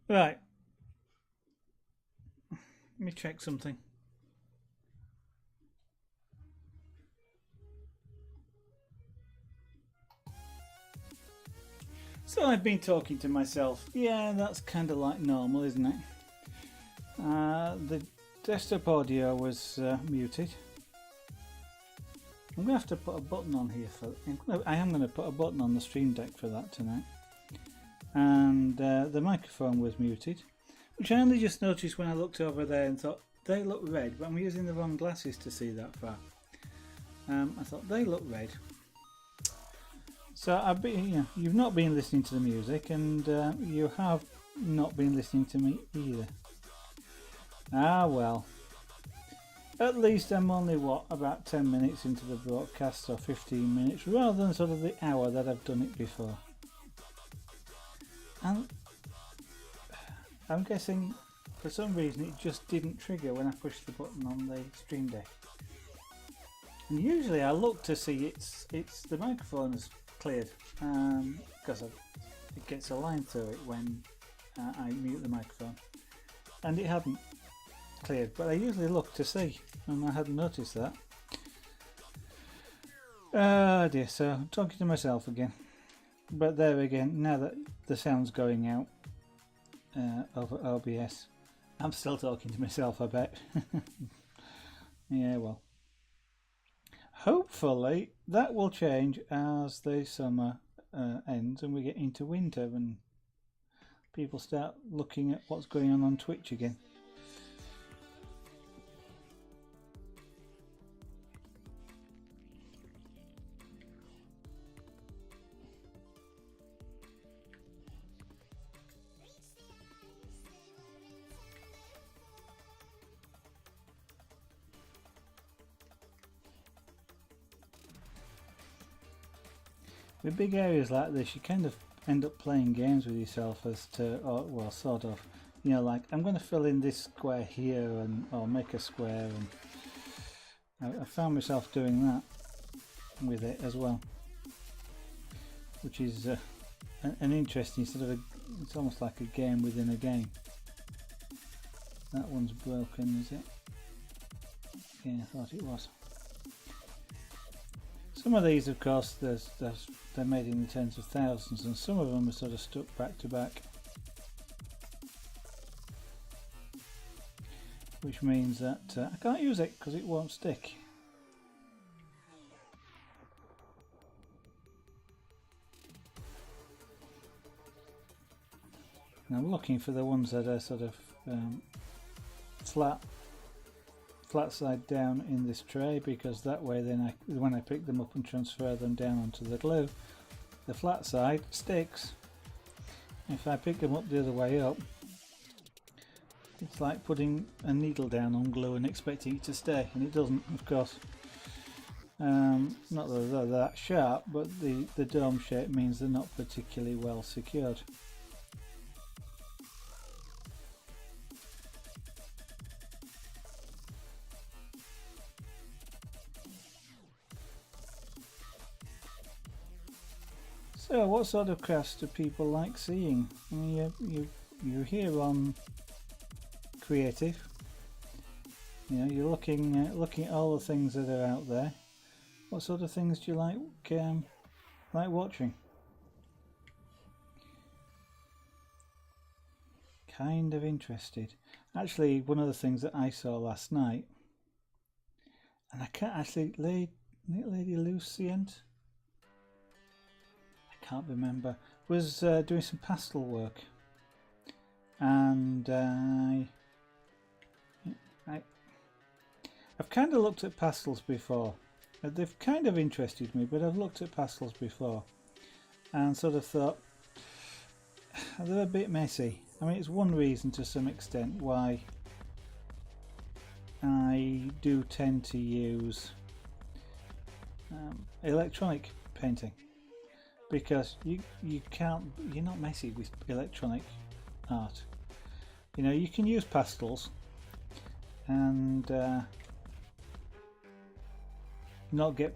Right, let me check something. So I've been talking to myself. Yeah, that's kind of like normal, isn't it? The desktop audio was muted. I'm going to have to put a button on here for. I am going to put a button on the Stream Deck for that tonight. And the microphone was muted, which I only just noticed when I looked over there and thought they look red, but I'm using the wrong glasses to see that far. I thought they look red. So I've been, you've not been listening to the music, and you have not been listening to me either. Ah well. At least I'm only about 10 minutes into the broadcast, or 15 minutes, rather than sort of the hour that I've done it before. And I'm guessing for some reason it just didn't trigger when I pushed the button on the Stream Deck. And usually I look to see it's the microphone is cleared, because it gets a line through it when I mute the microphone, and it hadn't cleared, but I usually look to see, and I hadn't noticed that. Oh dear, so I'm talking to myself again. But there again, now that the sound's going out over OBS, I'm still talking to myself, I bet. Yeah, well. Hopefully that will change as the summer ends and we get into winter and people start looking at what's going on Twitch again. With big areas like this, you kind of end up playing games with yourself as to, or well, sort of, like I'm going to fill in this square here, or make a square, and I found myself doing that with it as well, which is an interesting sort of it's almost like a game within a game. That one's broken, is it? Yeah, I thought it was. Some of these, of course, they're made in the tens of thousands, and some of them are sort of stuck back to back, which means that I can't use it because it won't stick. And I'm looking for the ones that are sort of flat side down in this tray, because that way then when I pick them up and transfer them down onto the glue, the flat side sticks. If I pick them up the other way up, it's like putting a needle down on glue and expecting it to stay, and it doesn't, of course. Not that they're that sharp, but the dome shape means they're not particularly well secured. So, what sort of crafts do people like seeing? I mean, you're here on creative. You're looking at all the things that are out there. What sort of things do you like watching? Kind of interested. Actually, one of the things that I saw last night, and I can't actually, Lady Lucient, can't remember, was doing some pastel work, and I've kind of looked at pastels before. They've kind of interested me, but I've looked at pastels before and sort of thought they're a bit messy. I mean, it's one reason to some extent why I do tend to use electronic painting, because you're not messy with electronic art. You can use pastels and not get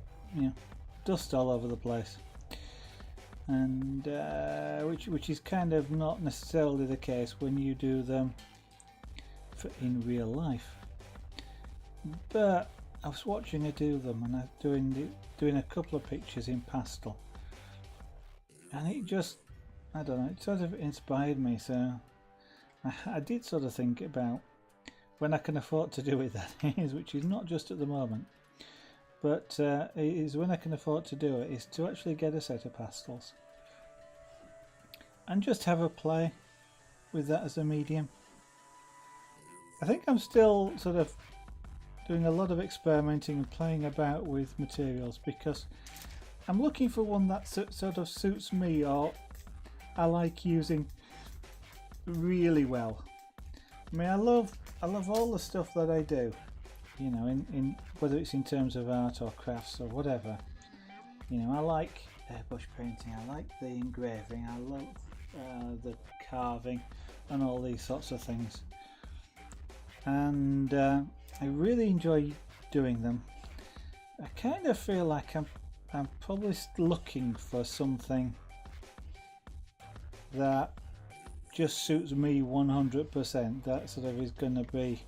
dust all over the place. and which is kind of not necessarily the case when you do them in real life. But I was watching her do them, and I'm doing a couple of pictures in pastel, and it just, I don't know, it sort of inspired me. So I did sort of think about when I can afford to do it, that is, which is not just at the moment, but it is when I can afford to do it, is to actually get a set of pastels and just have a play with that as a medium. I think I'm still sort of doing a lot of experimenting and playing about with materials, because I'm looking for one that sort of suits me, or I like using really well. I mean, I love all the stuff that I do, you know, in whether it's in terms of art or crafts or whatever. You know, I like airbrush painting, I like the engraving, I love the carving and all these sorts of things, and I really enjoy doing them. I kind of feel like I'm probably looking for something that just suits me 100%, that sort of is going to be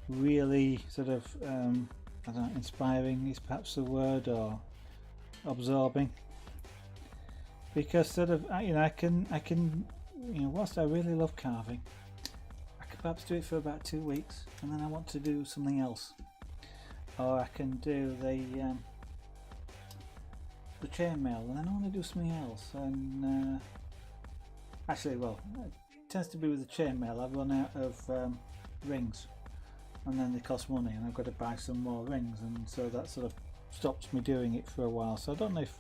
really sort of I don't know, inspiring is perhaps the word, or absorbing, because sort of you know, I can you know, whilst I really love carving, I could perhaps do it for about 2 weeks and then I want to do something else, or I can do the chainmail and then I want to do something else, and actually, well, it tends to be with the chainmail. I've run out of rings, and then they cost money, and I've got to buy some more rings, and so that sort of stops me doing it for a while. So I don't know if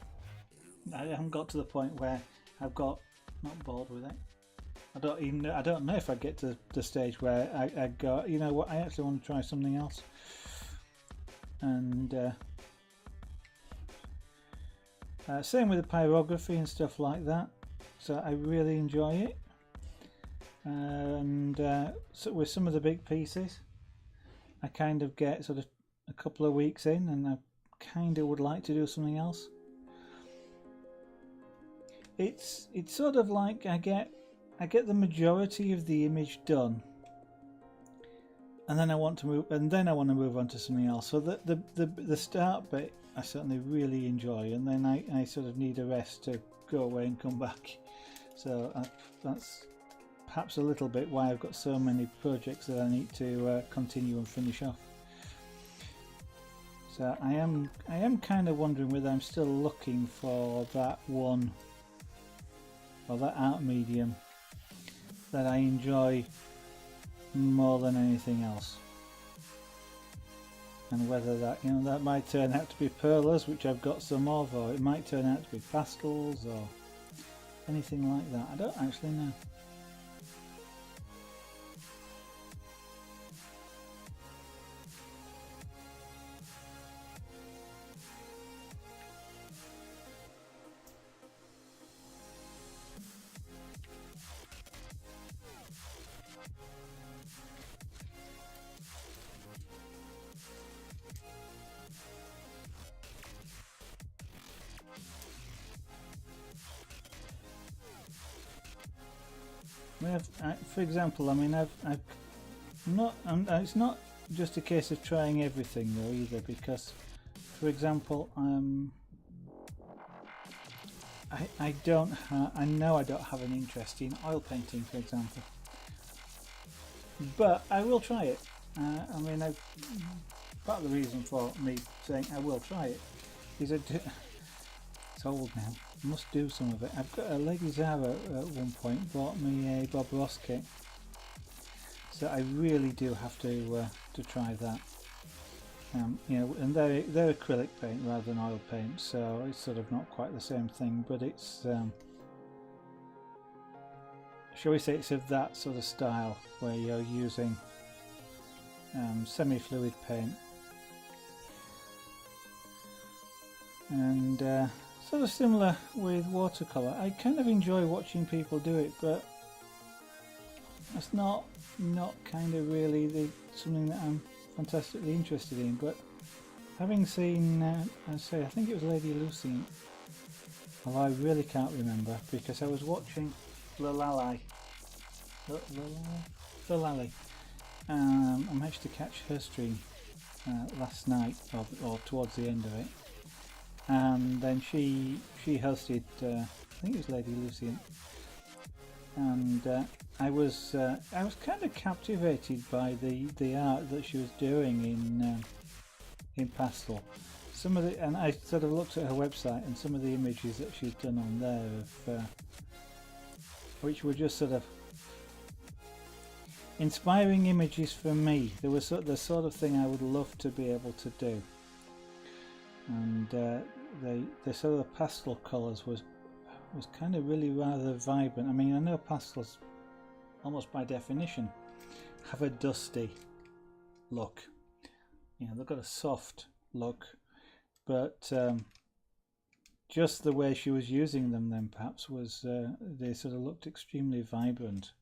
I haven't got to the point where I've got not bored with it. I don't know if I get to the stage where I go, you know what, I actually want to try something else, and same with the pyrography and stuff like that. So I really enjoy it, and so with some of the big pieces I kind of get sort of a couple of weeks in and I kind of would like to do something else. It's sort of like I get the majority of the image done, and then I want to move on to something else. So the start bit I certainly really enjoy, and then I sort of need a rest to go away and come back. So that's perhaps a little bit why I've got so many projects that I need to continue and finish off. So I am kind of wondering whether I'm still looking for that one, or that art medium that I enjoy more than anything else, and whether that, you know, that might turn out to be perlers, which I've got some of, or it might turn out to be pastels or anything like that. I don't actually know. For example, I mean, I've not, and it's not just a case of trying everything though either, because, for example, I know I don't have an interest in oil painting, for example, but I will try it. I mean, part of the reason for me saying I will try it is it's old now. I must do some of it. I've got a Lady Zara at one point bought me a Bob Ross kit, so I really do have to try that. You know, and they're acrylic paint rather than oil paint, so it's sort of not quite the same thing, but it's shall we say it's of that sort of style where you're using semi-fluid paint, and sort of similar with watercolour. I kind of enjoy watching people do it, but that's not kind of really something that I'm fantastically interested in. But having seen, I think it was Lady Lucy Although I really can't remember because I was watching Lalali. I managed to catch her stream last night, or towards the end of it, and then she hosted. I think it was Lady Lucy, and I was kind of captivated by the art that she was doing in pastel. Some of the, and I sort of looked at her website, and some of the images that she's done on there of which were just sort of inspiring images for me. There was the sort of thing I would love to be able to do, and the sort of the pastel colours was kind of really rather vibrant. I mean, I know pastels almost by definition have a dusty look. You know, they've got a soft look, but just the way she was using them then perhaps was they sort of looked extremely vibrant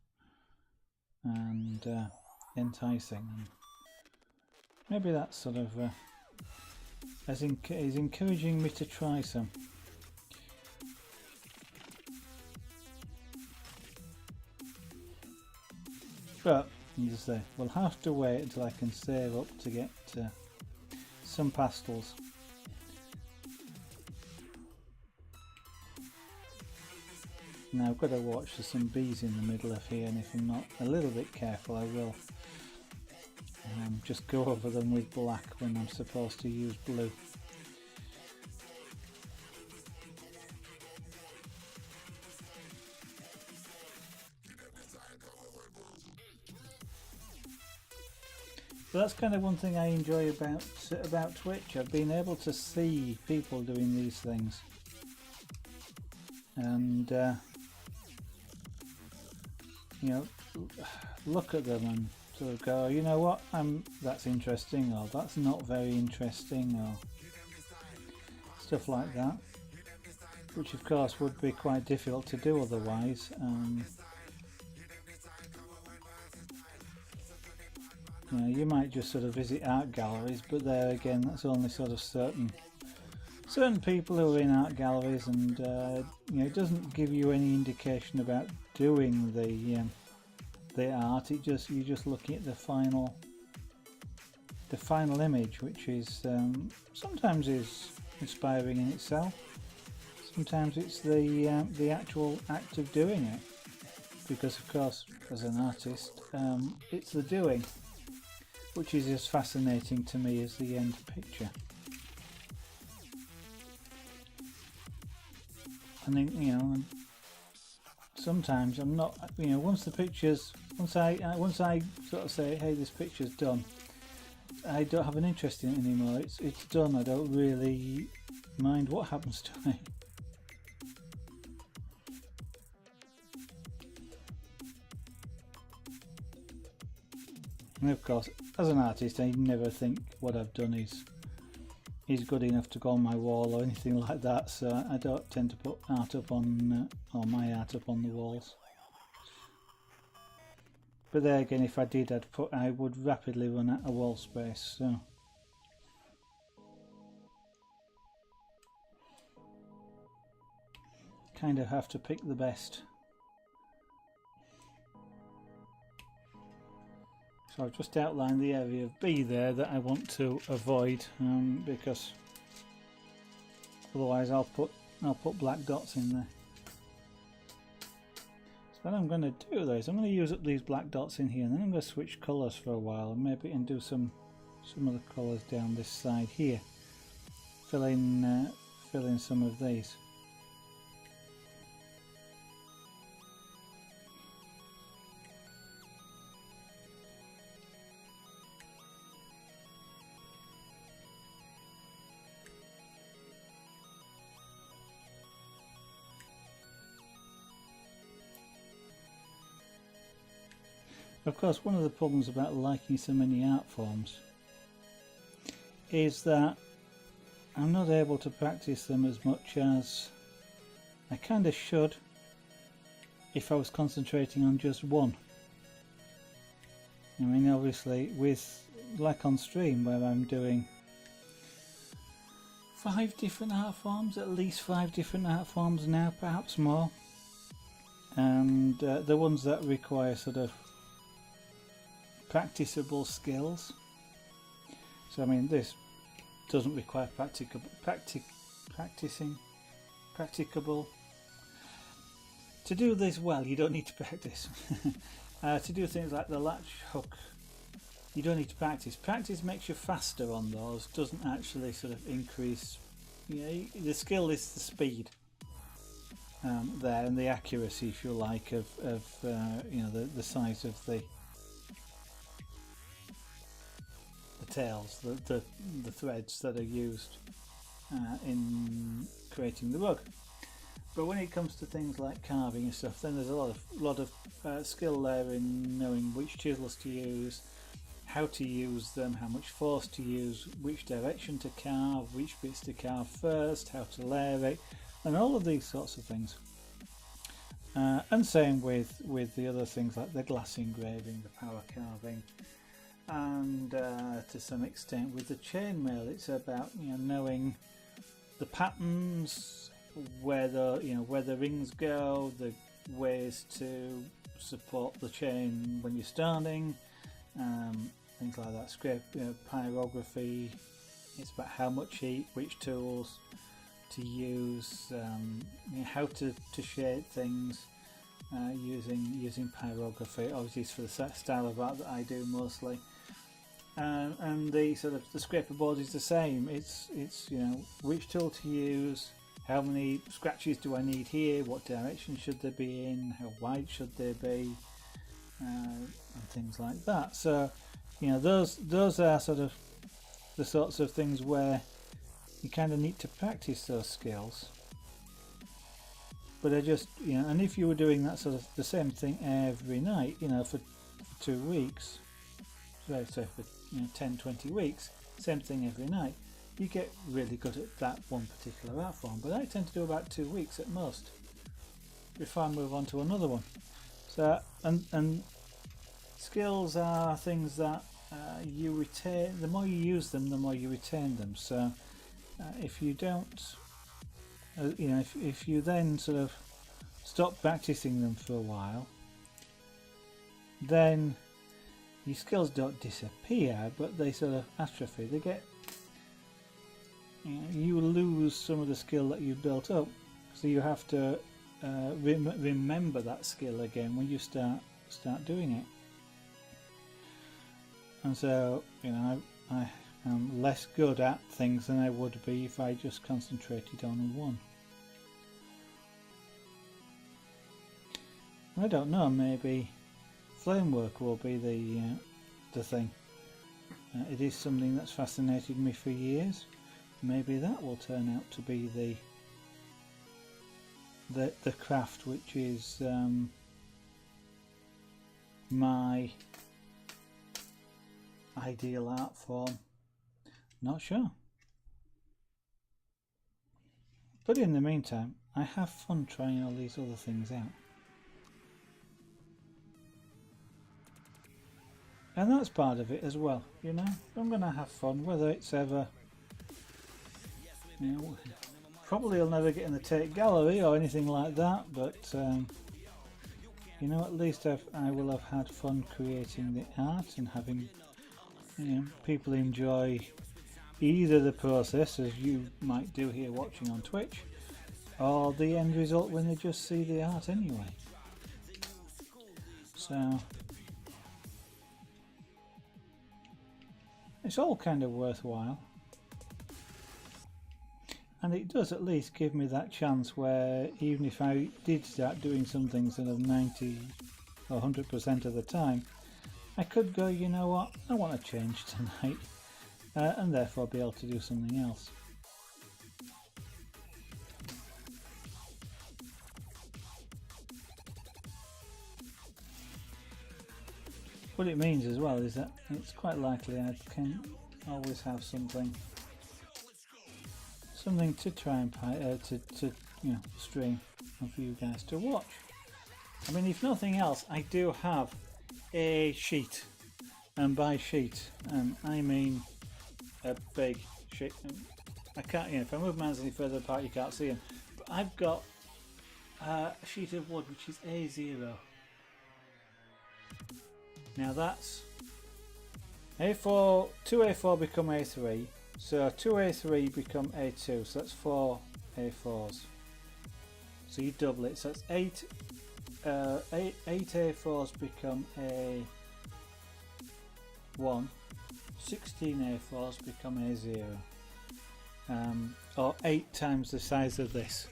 and enticing, and maybe that's sort of is encouraging me to try some. But as I say, we'll have to wait until I can save up to get some pastels. Now I've got to watch, there's some bees in the middle of here, and if I'm not a little bit careful I will just go over them with black when I'm supposed to use blue. So that's kind of one thing I enjoy about Twitch. I've been able to see people doing these things, and you know, look at them and sort of go, you know what, that's interesting, or that's not very interesting, or stuff like that, which of course would be quite difficult to do otherwise. You know, you might just sort of visit art galleries, but there again, that's only sort of certain people who are in art galleries, and you know, it doesn't give you any indication about doing the art. You just looking at the final image, which is sometimes is inspiring in itself. Sometimes it's the actual act of doing it, because of course, as an artist, it's the doing which is as fascinating to me as the end picture. And then, you know, sometimes I'm not, you know, once I sort of say, hey, this picture's done, I don't have an interest in it anymore. It's done. I don't really mind what happens to it. And of course, as an artist, I never think what I've done is good enough to go on my wall or anything like that, so I don't tend to put art up on or my art up on the walls. But there again, if I did, I would rapidly run out of wall space. So kind of have to pick the best. So I've just outlined the area of B there that I want to avoid, because otherwise I'll put black dots in there. So what I'm going to do though is I'm going to use up these black dots in here, and then I'm going to switch colours for a while, and maybe do some of the colours down this side here. Fill in some of these. Of course, one of the problems about liking so many art forms is that I'm not able to practice them as much as I kind of should if I was concentrating on just one. I mean, obviously, like on stream where I'm doing 5 different art forms, at least 5 different art forms now, perhaps more. And the ones that require sort of practicable skills. So I mean, this doesn't require practicable. To do this well, you don't need to practice. To do things like the latch hook, you don't need to practice. Practice makes you faster on those, doesn't actually sort of increase. You know, the skill is the speed there, and the accuracy, if you like, of you know, the size of the tails, the threads that are used in creating the rug. But when it comes to things like carving and stuff, then there's a lot of skill there in knowing which chisels to use, how to use them, how much force to use, which direction to carve, which bits to carve first, how to layer it, and all of these sorts of things. And same with the other things like the glass engraving, the power carving, and to some extent with the chainmail, it's about, you know, knowing the patterns, where the rings go, the ways to support the chain when you're starting, things like that. Pyrography, it's about how much heat, which tools to use, you know, how to shape things using pyrography. Obviously it's for the style of art that I do mostly. And the sort of the scraper board is the same. It's you know, which tool to use, how many scratches do I need here, what direction should they be in, how wide should they be, and things like that. So, you know, those are sort of the sorts of things where you kind of need to practice those skills. But I just, you know, and if you were doing that sort of the same thing every night, you know, for 2 weeks, so for, you know, 10-20 weeks, same thing every night, you get really good at that one particular art form. But I tend to do about 2 weeks at most before I move on to another one. So and skills are things that you retain. The more you use them, the more you retain them. So if you don't, you know, if you then sort of stop practicing them for a while, then your skills don't disappear, but they sort of atrophy. They get, you know, you lose some of the skill that you built up, so you have to remember that skill again when you start doing it. And so, you know, I am less good at things than I would be if I just concentrated on one. I don't know, maybe flame work will be the thing. It is something that's fascinated me for years. Maybe that will turn out to be the craft which is my ideal art form. Not sure. But in the meantime, I have fun trying all these other things out. And that's part of it as well, you know. I'm going to have fun, whether it's ever, you know, probably I'll never get in the Tate Gallery or anything like that, but you know, at least I will have had fun creating the art and having, you know, people enjoy either the process, as you might do here watching on Twitch, or the end result when they just see the art anyway. So it's all kind of worthwhile, and it does at least give me that chance where even if I did start doing some things sort of 90 or 100% of the time, I could go, you know what, I want to change tonight, and therefore be able to do something else. What it means as well is that it's quite likely I can always have something to try and to you know, stream and for you guys to watch. I mean, if nothing else, I do have a sheet, and by sheet I mean a big sheet, I can't, if I move my hands any further apart you can't see them. But I've got a sheet of wood which is A0. Now that's A4, 2A4 become A3, so 2A3 become A2, so that's 4 A4s. So you double it, so it's 8 A4s become A1, 16 A4s become A0, or 8 times the size of this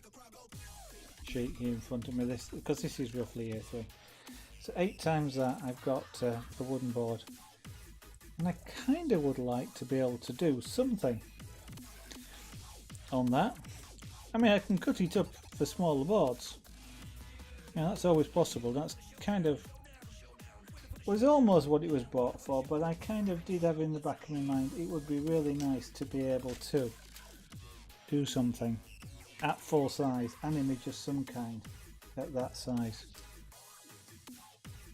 sheet here in front of me, this because this is roughly A3. So 8 times that I've got a wooden board. And I kind of would like to be able to do something on that. I mean, I can cut it up for smaller boards. Yeah, that's always possible. That's kind of was almost what it was bought for, but I kind of did have in the back of my mind it would be really nice to be able to do something at full size, an image of some kind at that size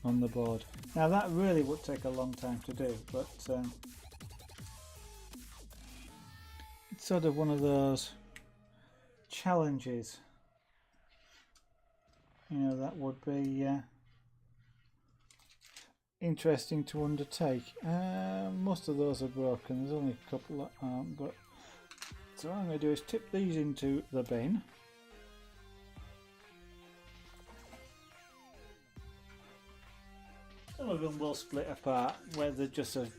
on the board. Now that really would take a long time to do, but it's sort of one of those challenges, that would be interesting to undertake. Most of those are broken, there's only a couple that aren't, but so what I'm going to do is tip these into the bin. Some of them will split apart where they just sort of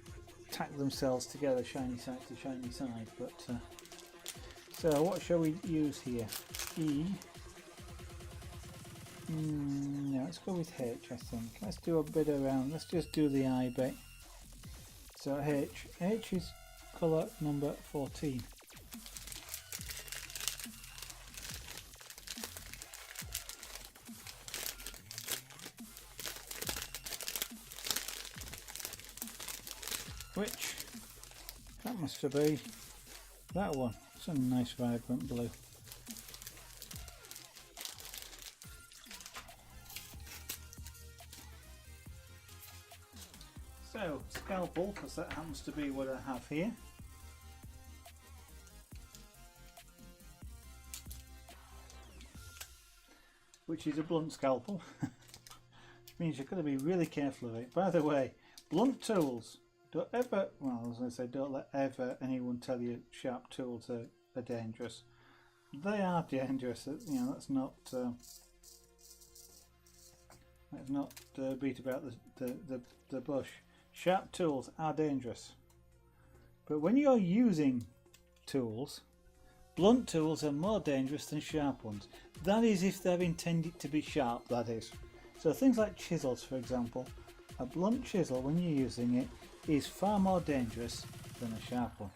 tack themselves together, shiny side to shiny side. But so what shall we use here? E. No, let's go with H. I think. Let's do a bit around. Let's just do the I bit. So H. H is colour number 14. Which that must be that one. It's a nice vibrant blue. So scalpel, because that happens to be what I have here. Which is a blunt scalpel. Which means you've got to be really careful of it. By the way, blunt tools. Don't ever, well, I was going to say, don't let ever anyone tell you sharp tools are dangerous. They are dangerous. That's not beat about the bush. Sharp tools are dangerous. But when you're using tools, blunt tools are more dangerous than sharp ones. That is if they're intended to be sharp, that is. So things like chisels, for example. A blunt chisel, when you're using it, is far more dangerous than a sharp one.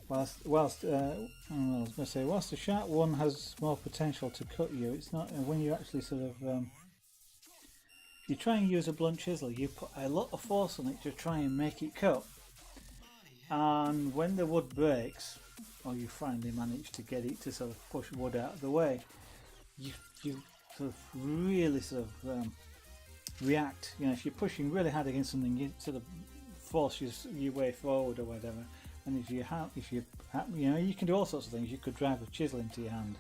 Whilst the sharp one has more potential to cut you, it's not when you actually sort of you try and use a blunt chisel, you put a lot of force on it to try and make it cut, and when the wood breaks, or you finally manage to get it to sort of push wood out of the way, you sort of really sort of react. If you're pushing really hard against something, you sort of force your way forward or whatever. And if you you can do all sorts of things. You could drive a chisel into your hand.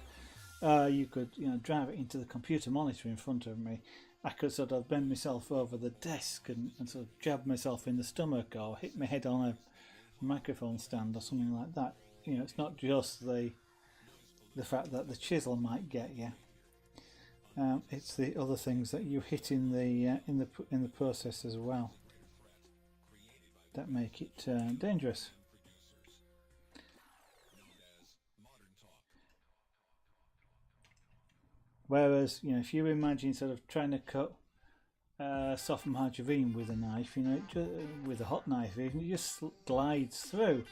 You could drive it into the computer monitor in front of me. I could sort of bend myself over the desk and sort of jab myself in the stomach, or hit my head on a microphone stand or something like that. It's not just the fact that the chisel might get you. It's the other things that you hit in the process as well that make it dangerous. Whereas, if you imagine sort of trying to cut soft margarine with a knife, with a hot knife even, it just glides through.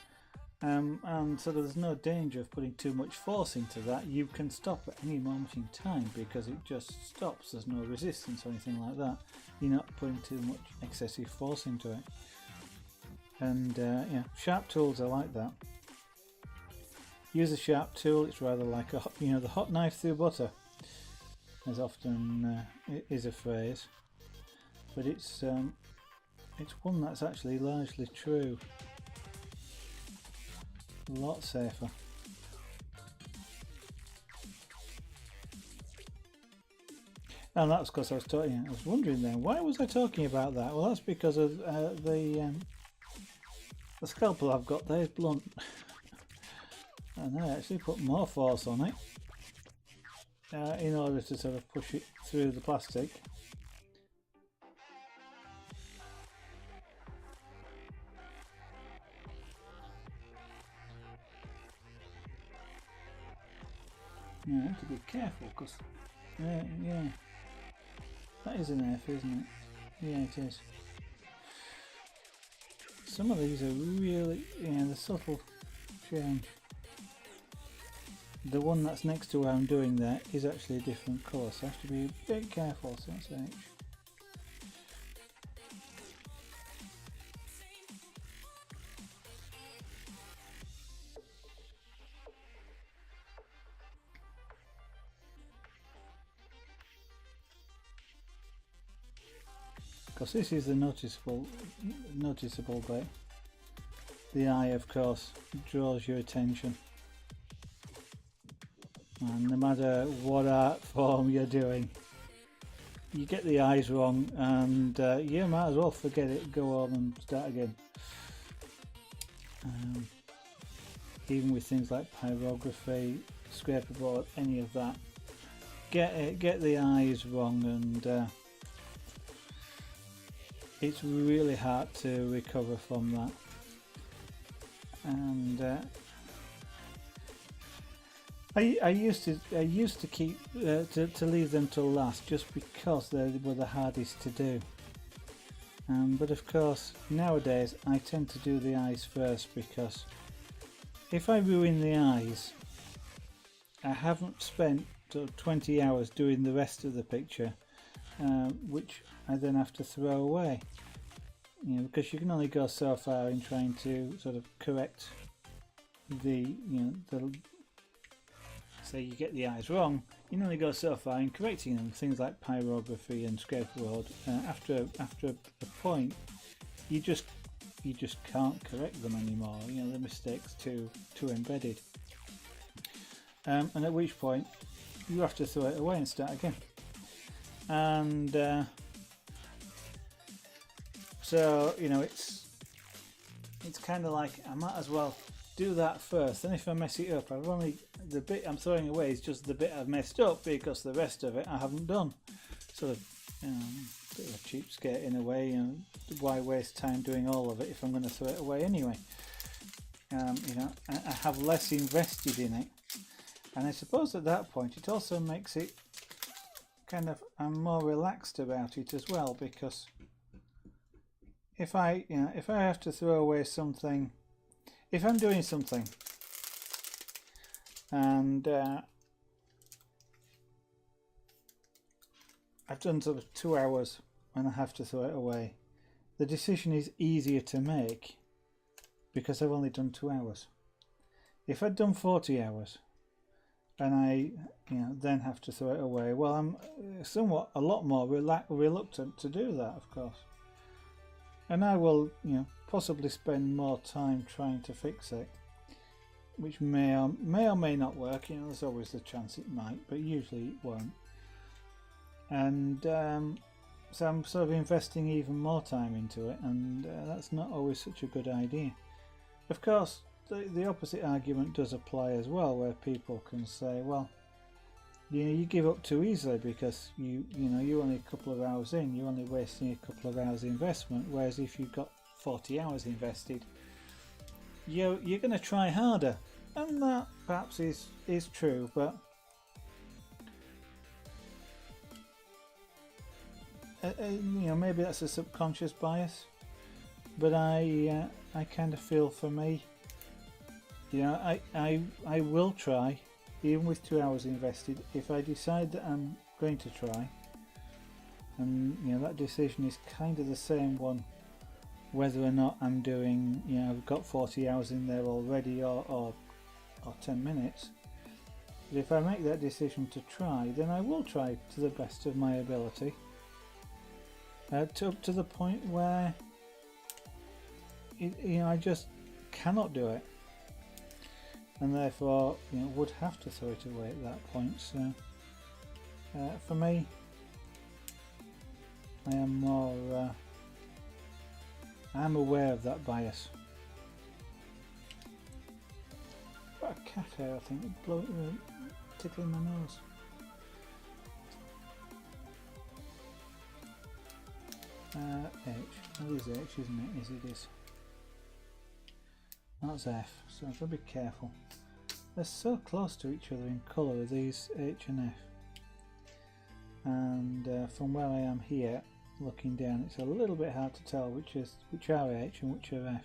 And so there's no danger of putting too much force into that. You can stop at any moment in time because it just stops. There's no resistance or anything like that. You're not putting too much excessive force into it. And sharp tools are like that. Use a sharp tool. It's rather like the hot knife through butter, as often is a phrase. but it's one that's actually largely true. A lot safer. And that's because I was wondering then, why was I talking about that? Well, that's because of the scalpel I've got there is blunt. And I actually put more force on it in order to sort of push it through the plastic. Yeah, I have to be careful because yeah, that is an F, isn't it? Yeah, it is. Some of these are really, the subtle change. The one that's next to where I'm doing that is actually a different colour, so I have to be a bit careful. So that's H. Because this is the noticeable bit. The eye, of course, draws your attention, and no matter what art form you're doing, you get the eyes wrong, and you might as well forget it, go home and start again. Even with things like pyrography, scraperboard, any of that, get the eyes wrong, and it's really hard to recover from that. And I used to keep to leave them till last, just because they were the hardest to do. But of course nowadays I tend to do the eyes first, because if I ruin the eyes, I haven't spent 20 hours doing the rest of the picture, which I then have to throw away. Because you can only go so far in trying to sort of correct the say you get the eyes wrong, you can only go so far in correcting them. Things like pyrography and scraperboard, after a point, you just can't correct them anymore. The mistake's too embedded, and at which point you have to throw it away and start again. And so it's kind of like I might as well do that first. And if I mess it up, the bit I'm throwing away is just the bit I've messed up, because the rest of it I haven't done. Sort of, bit of a cheapskate in a way. Why waste time doing all of it if I'm going to throw it away anyway? I have less invested in it, and I suppose at that point it also makes it kind of, I'm more relaxed about it as well, because if I have to throw away something, if I'm doing something and I've done sort of 2 hours and I have to throw it away, the decision is easier to make because I've only done 2 hours. If I'd done 40 hours and I then have to throw it away, well, I'm a lot more reluctant to do that, of course. And I will, possibly spend more time trying to fix it, which may or may not work. There's always the chance it might, but usually it won't. And so I'm sort of investing even more time into it, and that's not always such a good idea. Of course, the opposite argument does apply as well, where people can say, well, you give up too easily because you're only a couple of hours in, you're only wasting a couple of hours investment, whereas if you've got 40 hours invested, you're going to try harder. And that perhaps is true, but maybe that's a subconscious bias. But I kind of feel, for me, I will try, even with 2 hours invested, if I decide that I'm going to try. And that decision is kind of the same one, whether or not I'm doing, I've got 40 hours in there already, or 10 minutes. But if I make that decision to try, then I will try to the best of my ability. up to the point where I just cannot do it, and therefore would have to throw it away at that point. So for me, I am more I'm aware of that bias. Got a cat hair, I think, tickling my nose. H. It is H, isn't it? Yes, it is. That's F, so I've got to be careful. They're so close to each other in colour, these H and F. And from where I am here, looking down, it's a little bit hard to tell which are H and which are F.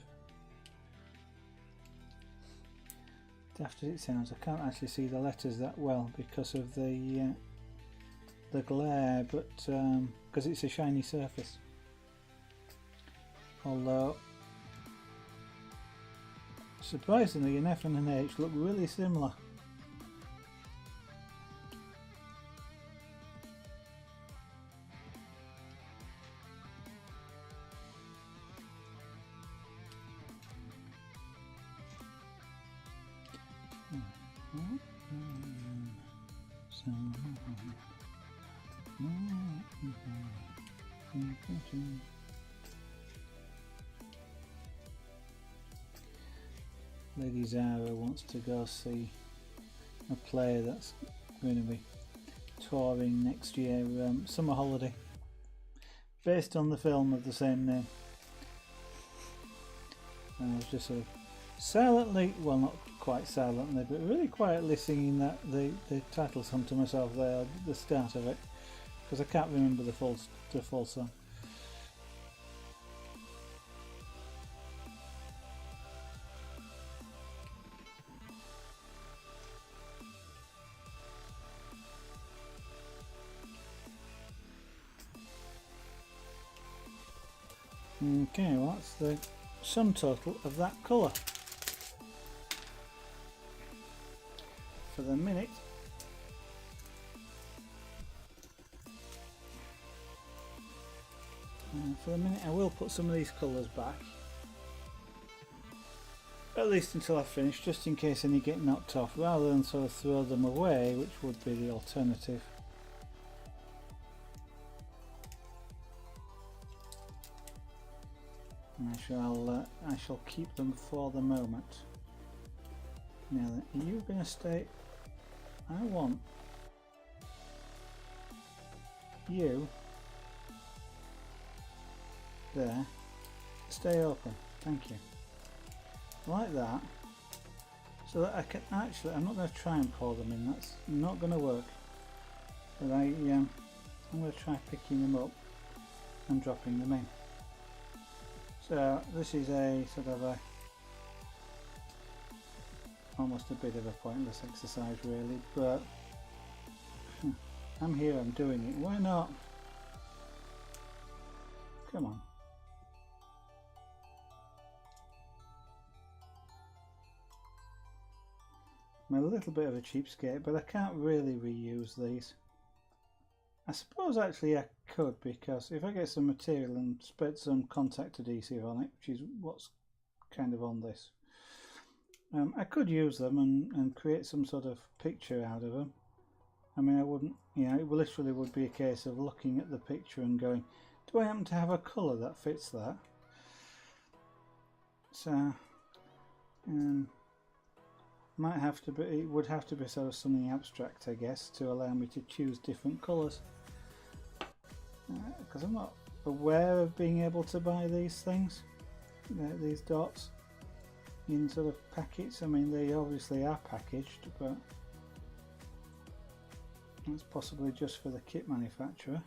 Daft as it sounds, I can't actually see the letters that well because of the glare, but because it's a shiny surface. Although surprisingly, an F and an H look really similar. Lady Zara wants to go see a play that's going to be touring next year, summer holiday, based on the film of the same name. And I was just sort of silently, well not quite silently, but really quietly singing the title song to myself there at the start of it, because I can't remember the full song. Okay, well that's the sum total of that colour. For the minute, I will put some of these colours back, at least until I've finished, just in case any get knocked off, rather than sort of throw them away, which would be the alternative. I shall keep them for the moment. Now then, are you going to stay? I want you there. Stay open. Thank you. Like that. So that I can actually, I'm not going to try and pour them in. That's not going to work. But I'm going to try picking them up and dropping them in. So this is a sort of almost a bit of a pointless exercise really, but I'm here, I'm doing it, why not? Come on. I'm a little bit of a cheapskate, but I can't really reuse these. I suppose actually I could, because if I get some material and spread some contact adhesive on it, which is what's kind of on this, I could use them and create some sort of picture out of them. I mean, I wouldn't, it literally would be a case of looking at the picture and going, do I happen to have a colour that fits that? So, might have to be, it would have to be sort of something abstract, I guess, to allow me to choose different colours. Because I'm not aware of being able to buy these things, these dots, in sort of packets. I mean, they obviously are packaged, but that's possibly just for the kit manufacturer.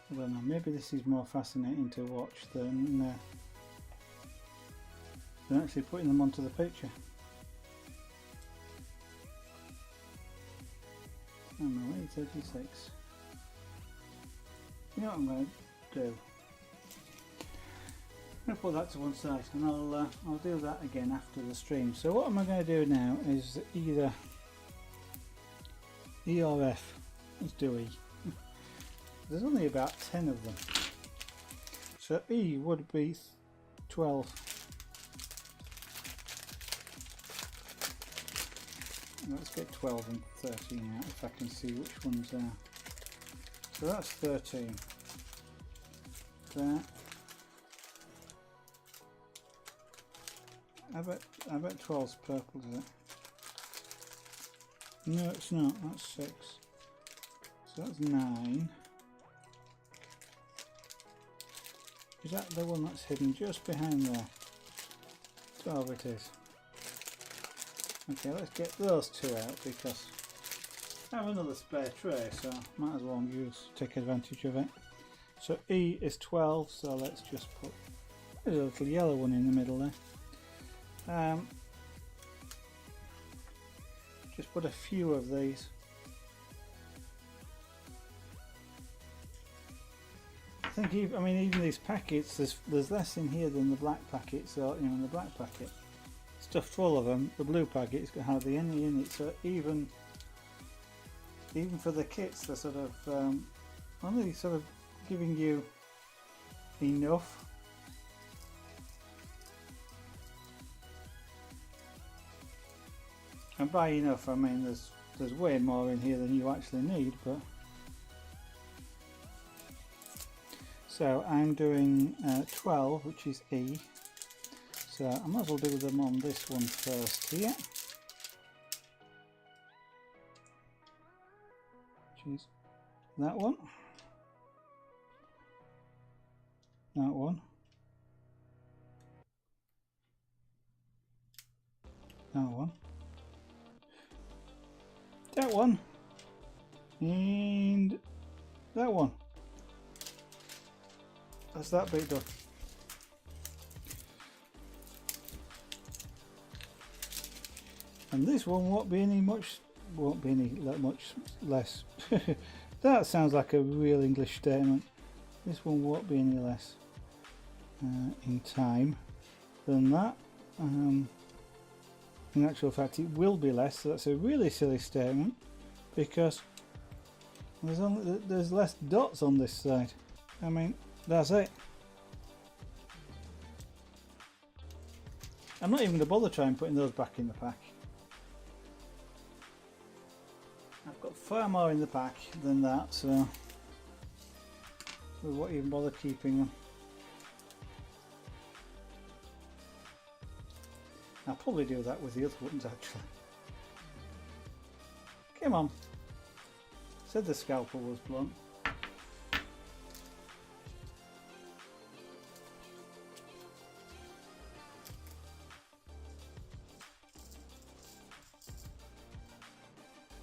I don't know, maybe this is more fascinating to watch than actually putting them onto the picture. I'm 836. You know what I'm going to do? I'm going to put that to one side, and I'll do that again after the stream. So what am I going to do now is either E or F. Let's do E. There's only about 10 of them. So E would be 12. Let's get 12 and 13 out if I can see which ones are. So that's 13. There. I bet 12's purple, is it? No, it's not. That's 6. So that's 9. Is that the one that's hidden just behind there? 12 it is. Okay, let's get those two out because I have another spare tray, so might as well take advantage of it. So E is 12, so let's just put there's a little yellow one in the middle there. Just put a few of these. I think even these packets, there's less in here than the black packet. So in the black packet, stuffed full of them. The blue packet has got hardly any in it. So even for the kits, they're sort of only sort of giving you enough. And by enough, I mean there's way more in here than you actually need, but so I'm doing 12, which is E. So I might as well do them on this one first here, which is that one, that one, that one. That one and that one. That's that bit done. And this one won't be much less. That sounds like a real English statement. This one won't be any less in time than that. In actual fact, it will be less. So that's a really silly statement because there's less dots on this side. I mean, that's it. I'm not even going to bother trying putting those back in the pack. I've got far more in the pack than that, so we won't even bother keeping them. I'll probably do that with the other ones actually. Come on. Said the scalpel was blunt.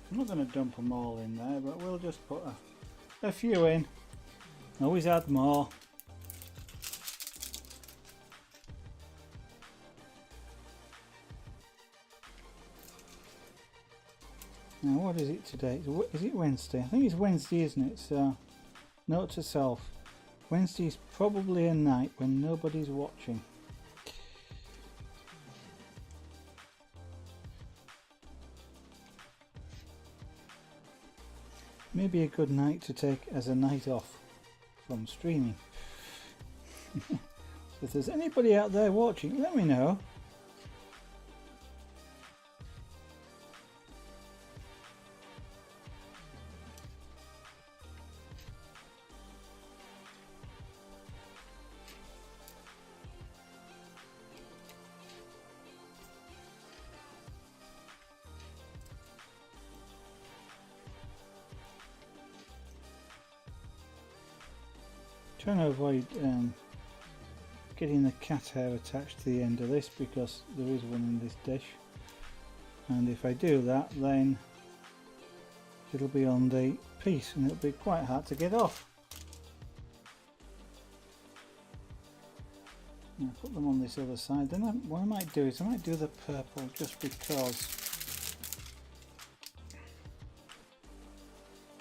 I'm not going to dump them all in there, but we'll just put a few in. Always add more. Now what is it today? Is it Wednesday? I think it's Wednesday, isn't it? So, note to self. Wednesday is probably a night when nobody's watching. Maybe a good night to take as a night off from streaming. So if there's anybody out there watching, let me know. Trying to avoid getting the cat hair attached to the end of this because there is one in this dish, and if I do that then it'll be on the piece and it'll be quite hard to get off. I'll put them on this other side. Then what I might do is I might do the purple just because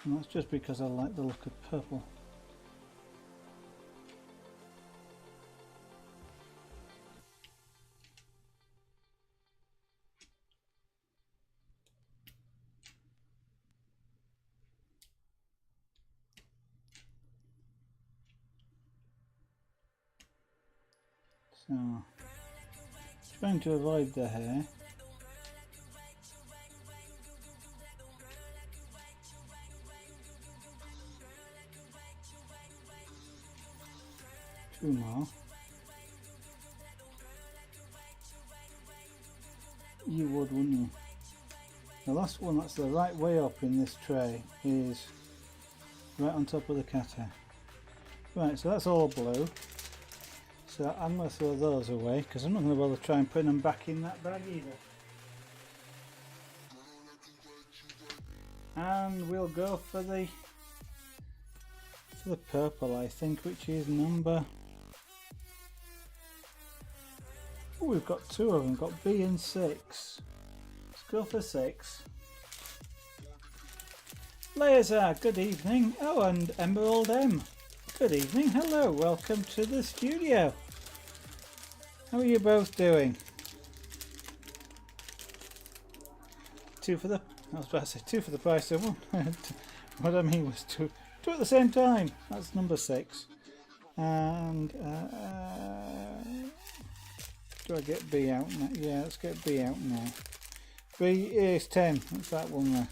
And that's just because I like the look of purple. So, trying to avoid the hair. Two more. You would, wouldn't you? The last one that's the right way up in this tray is right on top of the cat hair. Right, so that's all blue. So I'm going to throw those away because I'm not going to bother trying putting them back in that bag either. And we'll go for the purple, I think, which is number... Oh, we've got two of them, got B and 6. Let's go for 6. Laser, good evening. Oh, and Emerald M. Good evening. Hello, welcome to the studio. How are you both doing? I was about to say 2 for the price of 1. What I mean was 2 at the same time. That's number 6. And do I get B out now? Yeah, let's get B out now. B is 10. That's that one there.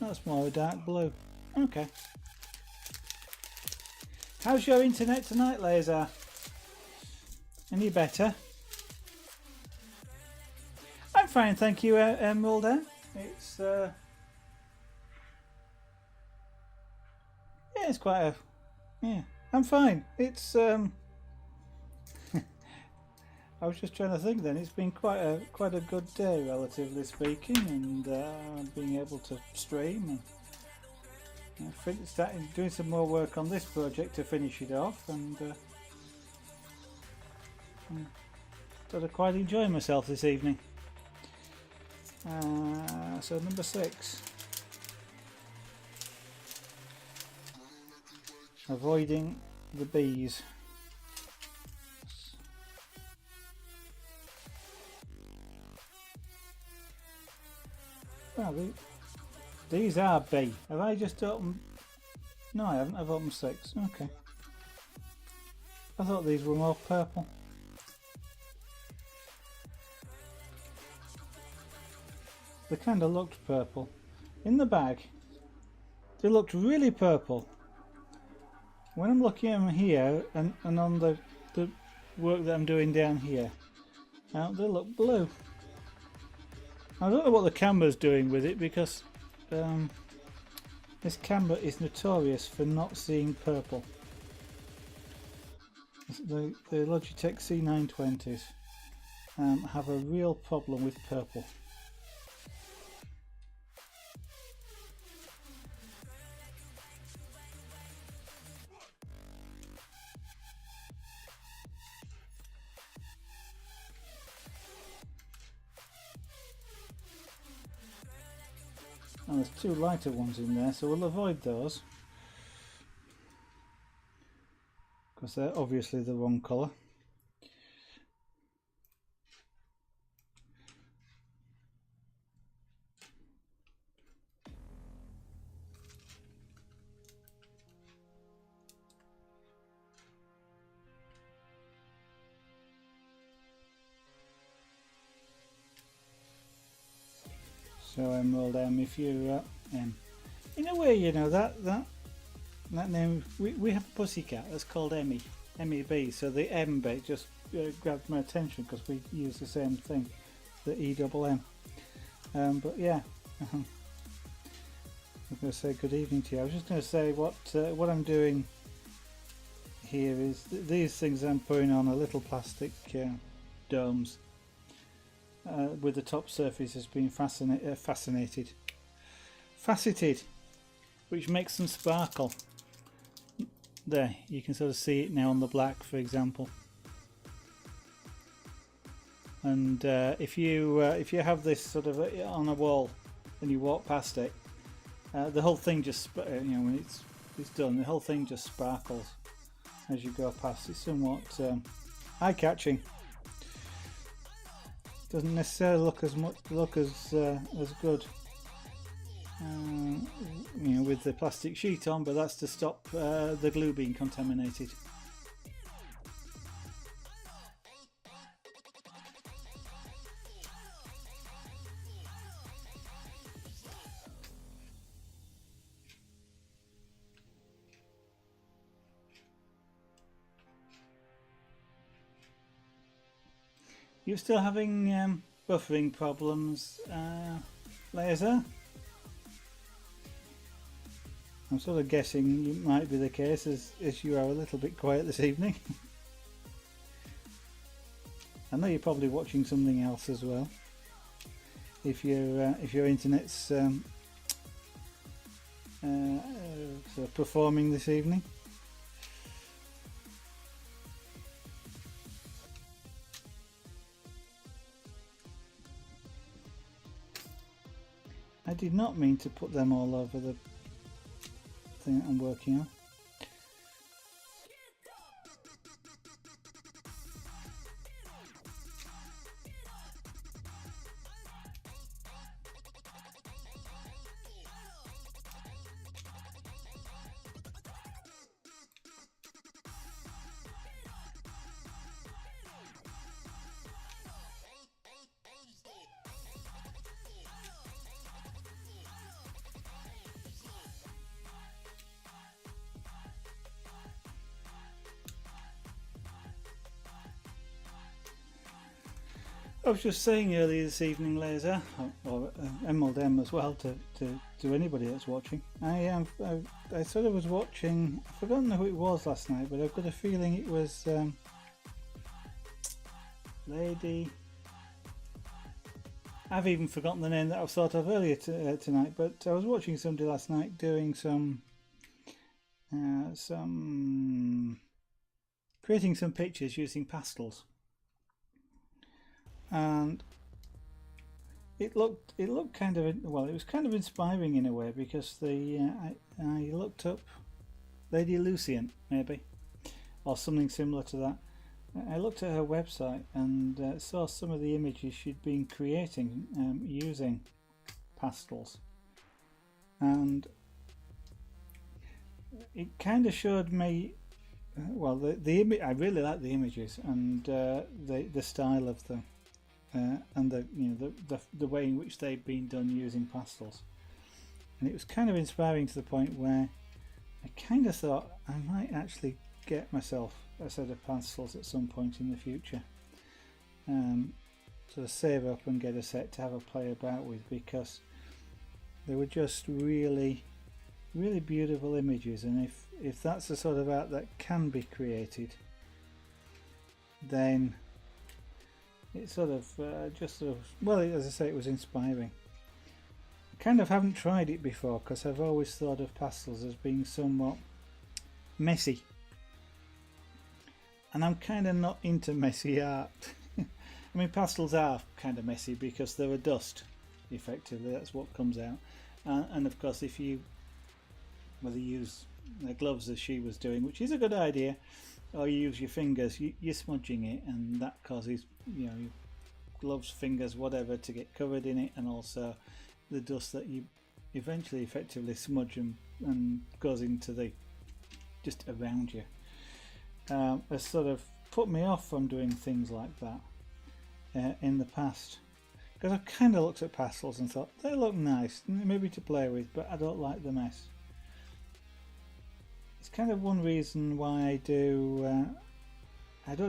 That's more a dark blue. Okay. How's your internet tonight, Laser? Any better? I'm fine, thank you, Emerald. It's yeah, it's quite a yeah. I'm fine. It's I was just trying to think. Then it's been quite a good day, relatively speaking, and being able to stream and starting doing some more work on this project to finish it off, and sort of quite enjoying myself this evening. So number 6, avoiding the bees. Well, these are B. Have I just opened? No, I haven't. I've opened 6. Okay. I thought these were more purple. They kind of looked purple. In the bag, they looked really purple. When I'm looking at them here and on the work that I'm doing down here, they look blue. I don't know what the camera's doing with it, because this camera is notorious for not seeing purple. The Logitech C920s have a real problem with purple. And there's 2 lighter ones in there, so we'll avoid those because they're obviously the wrong colour. So Emerald M, if you in a way, you know, that name, we have a pussycat that's called Emmy, MEB, so the M bit just grabbed my attention because we use the same thing, the EMM. But yeah, I'm going to say good evening to you. I was just going to say what I'm doing here is these things I'm putting on are little plastic domes. With the top surface has been faceted, which makes them sparkle. There, you can sort of see it now on the black, for example. And if you have this sort of on a wall and you walk past it, The whole thing just, when it's done, the whole thing just sparkles as you go past. It's somewhat eye-catching. Doesn't necessarily look as good, with the plastic sheet on, but that's to stop the glue being contaminated. You're still having buffering problems, Laser? I'm sort of guessing it might be the case as you are a little bit quiet this evening. I know you're probably watching something else as well. If your internet's sort of performing this evening. I did not mean to put them all over the thing that I'm working on. I was just saying earlier this evening, Laser, or Emerald M as well, to anybody that's watching. I sort of was watching. I've forgotten who it was last night, but I've got a feeling it was lady. I've even forgotten the name that I've thought of earlier tonight. But I was watching somebody last night doing some creating some pictures using pastels. And it looked kind of, well, it was kind of inspiring in a way, because I looked up Lady Lucient, maybe, or something similar to that. I looked at her website and saw some of the images she'd been creating using pastels, and it kind of showed me, well, the image. I really like the images and the style of them. And the way in which they've been done using pastels, and it was kind of inspiring to the point where I kind of thought I might actually get myself a set of pastels at some point in the future, sort of save up and get a set to have a play about with, because they were just really beautiful images. And if that's the sort of art that can be created, then it sort of well, as I say, it was inspiring. I kind of haven't tried it before, because I've always thought of pastels as being somewhat messy, and I'm kind of not into messy art. I mean, pastels are kind of messy because they're a dust, effectively. That's what comes out, and of course, if you whether you use the gloves as she was doing, which is a good idea, or you use your fingers, you're smudging it, and that causes, your gloves, fingers, whatever, to get covered in it, and also the dust that you eventually effectively smudge and goes into the just around you. Has sort of put me off from doing things like that in the past, because I've kind of looked at pastels and thought they look nice, maybe to play with, but I don't like the mess. It's kind of one reason why I don't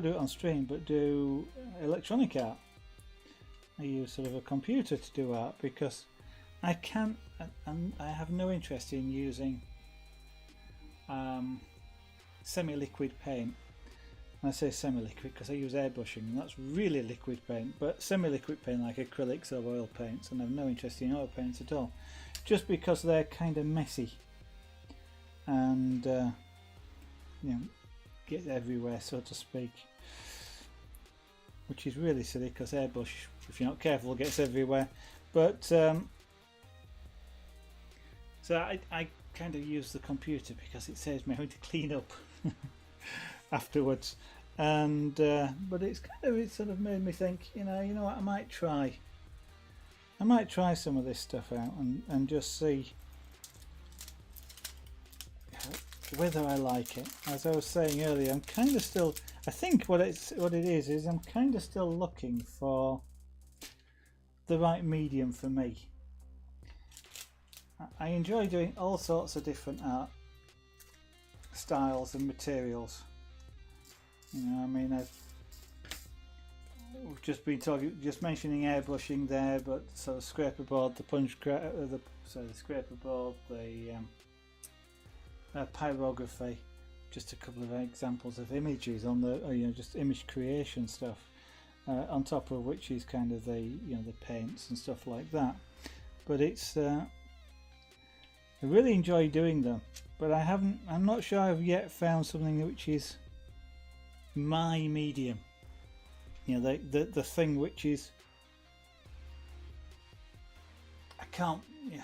do it on stream, but do electronic art. I use sort of a computer to do art, because I have no interest in using semi-liquid paint. And I say semi-liquid because I use airbrushing, and that's really liquid paint, but semi-liquid paint like acrylics or oil paints, and I have no interest in oil paints at all, just because they're kind of messy and get everywhere, so to speak, which is really silly, because airbrush, if you're not careful, gets everywhere. But So I kind of use the computer because it saves me having to clean up afterwards. And but it sort of made me think, you know what, I might try some of this stuff out and just see whether I like it. As I was saying earlier, I'm kind of still, I think what it is I'm kind of still looking for the right medium for me. I enjoy doing all sorts of different art styles and materials. You know, I mean, we've just been mentioning airbrushing there, but sort of scraper board, the scraper board, the pyrography, just a couple of examples of images on the just image creation stuff, on top of which is kind of the the paints and stuff like that. But it's I really enjoy doing them, but I'm not sure I've yet found something which is my medium. The thing which is I can't. Yeah.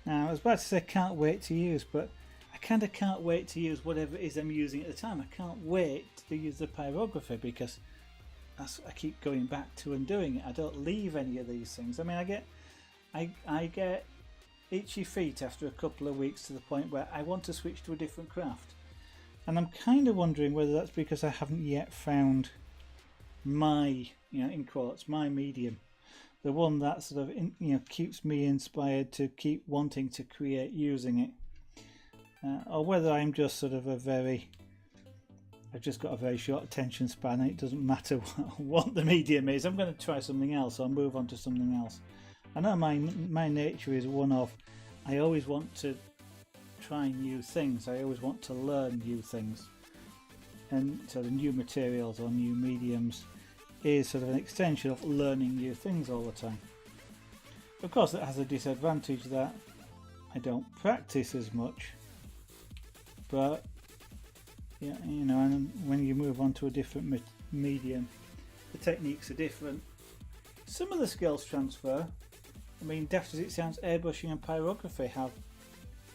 Now I was about to say can't wait to use, but I kind of can't wait to use whatever it is I'm using at the time. I can't wait to use the pyrography because I keep going back to and doing it. I don't leave any of these things. I mean, I get itchy feet after a couple of weeks to the point where I want to switch to a different craft, and I'm kind of wondering whether that's because I haven't yet found my, in quotes, my medium, the one that sort of keeps me inspired to keep wanting to create using it, or whether I'm just sort of I've just got a very short attention span and it doesn't matter what the medium is. I'm going to try something else or move on to something else. I know my nature is one of, I always want to try new things. I always want to learn new things, and so the new materials or new mediums is sort of an extension of learning new things all the time. Of course, it has a disadvantage that I don't practice as much, but and when you move on to a different medium, the techniques are different. Some of the skills transfer. I mean, daft as it sounds, airbrushing and pyrography have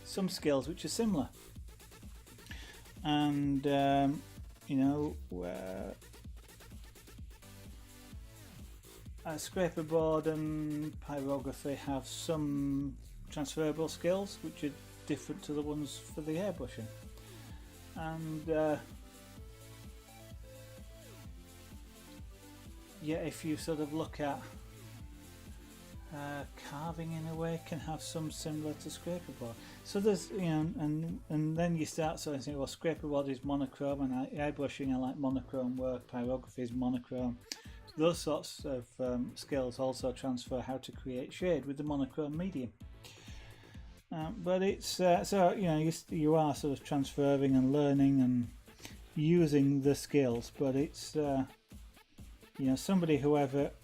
some skills which are similar, and scraper board and pyrography have some transferable skills which are different to the ones for the airbrushing. And if you sort of look at carving, in a way can have some similar to scraper board. So there's and then you start sort of saying, well, scraper board is monochrome, and airbrushing I like monochrome work, pyrography is monochrome. Those sorts of skills also transfer how to create shade with the monochrome medium. But it's you are sort of transferring and learning and using the skills, but it's somebody who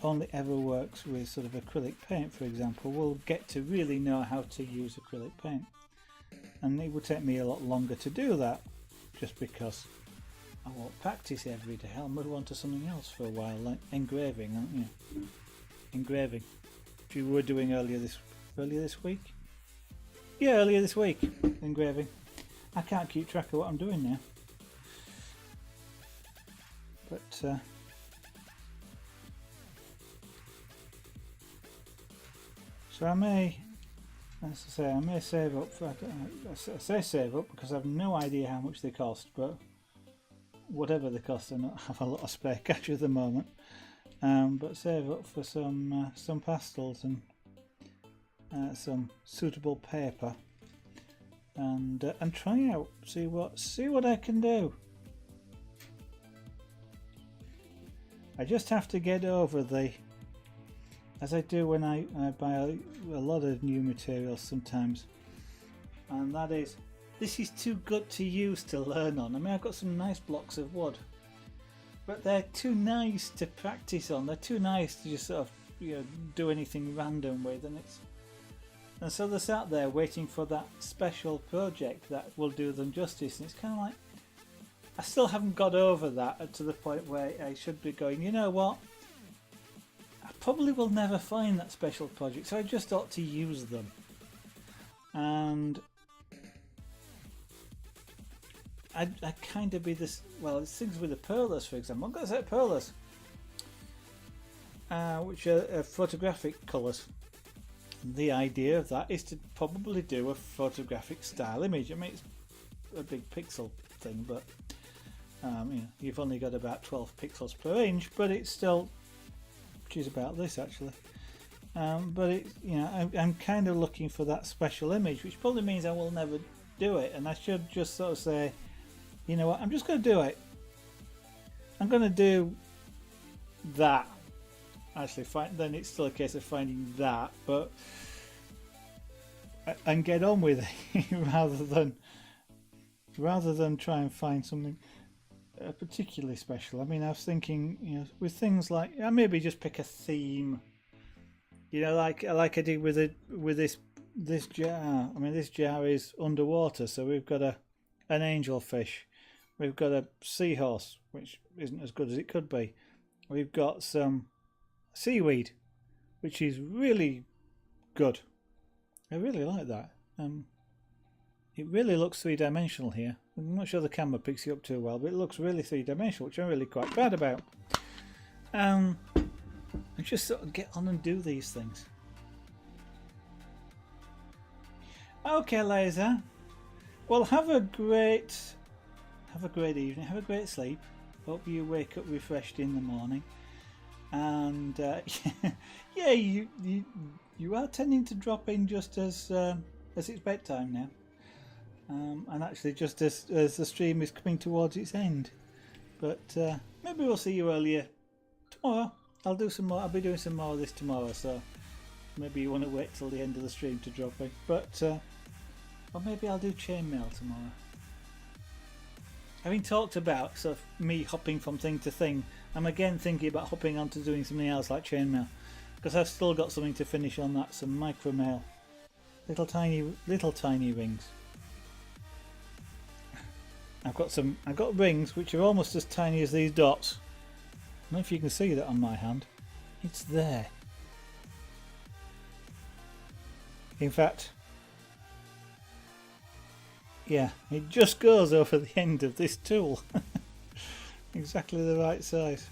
only ever works with sort of acrylic paint, for example, will get to really know how to use acrylic paint, and it would take me a lot longer to do that, just because I won't practice every day. I'll move on to something else for a while, like engraving, aren't you? Engraving, which you were doing earlier this week. Yeah, earlier this week, engraving. I can't keep track of what I'm doing now. But so I may save up for, I say save up because I have no idea how much they cost, but whatever they cost, I don't have a lot of spare cash at the moment. But save up for some pastels and some suitable paper, and try out, see what I can do. I just have to get over as I do when I buy a lot of new materials sometimes, and that is, this is too good to use to learn on. I mean, I've got some nice blocks of wood, but they're too nice to practice on. They're too nice to just sort of do anything random with, and so they're sat there waiting for that special project that will do them justice, and it's kind of like, I still haven't got over that to the point where I should be going, you know what, I probably will never find that special project, so I just ought to use them. and I kind of be this. Well, it's things with the perlers, for example. I've got a set of perlers, which are photographic colours. The idea of that is to probably do a photographic style image. I mean, it's a big pixel thing, but you know, you've only got about 12 pixels per inch, but it's still, which is about this actually. But it, you know, I'm kind of looking for that special image, which probably means I will never do it, and I should just sort of say, you know what, I'm just going to do it. I'm going to do that. Actually, then it's still a case of finding that, but and get on with it rather than try and find something particularly special. I mean, I was thinking, you know, with things like, I maybe just pick a theme. You know, like I did with this jar. I mean, this jar is underwater, so we've got an angelfish, we've got a seahorse, which isn't as good as it could be. We've got some seaweed, which is really good. I really like that. It really looks three-dimensional here. I'm not sure the camera picks it up too well, but it looks really three-dimensional, which I'm really quite proud about. I just sort of get on and do these things. Okay, Laser. Well, have a great evening. Have a great sleep. Hope you wake up refreshed in the morning. And yeah, you are tending to drop in just as it's bedtime now, and actually just as the stream is coming towards its end. But maybe we'll see you earlier tomorrow. I'll do some more. I'll be doing some more of this tomorrow, so maybe you want to wait till the end of the stream to drop in. But or maybe I'll do chainmail tomorrow. Having talked about sort of me hopping from thing to thing, I'm again thinking about hopping on to doing something else like chainmail, because I've still got something to finish on that, some micro mail, little tiny rings. I've got rings which are almost as tiny as these dots. I don't know if you can see that on my hand. It's there. In fact, yeah, it just goes over the end of this tool. Exactly the right size.